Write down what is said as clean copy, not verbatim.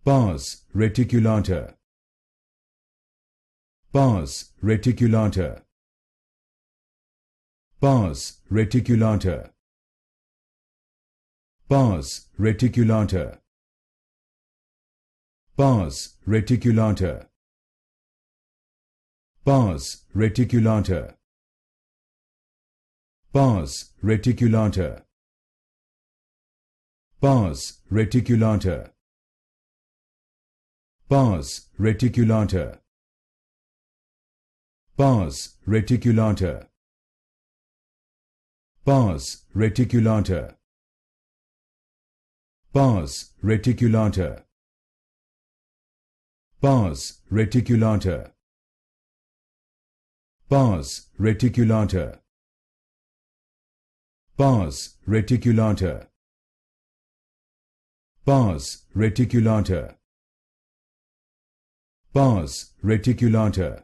Pars reticulata. Pars reticulata. Pars reticulata. Pars reticulata. Pars reticulata. Pars reticulata. Pars reticulata. Pars reticulata. Pars reticulata. Pars reticulata. Pars reticulata. Pars reticulata. Pars reticulata. Pars reticulata. Pars reticulata. Pars reticulata. Pars reticulata.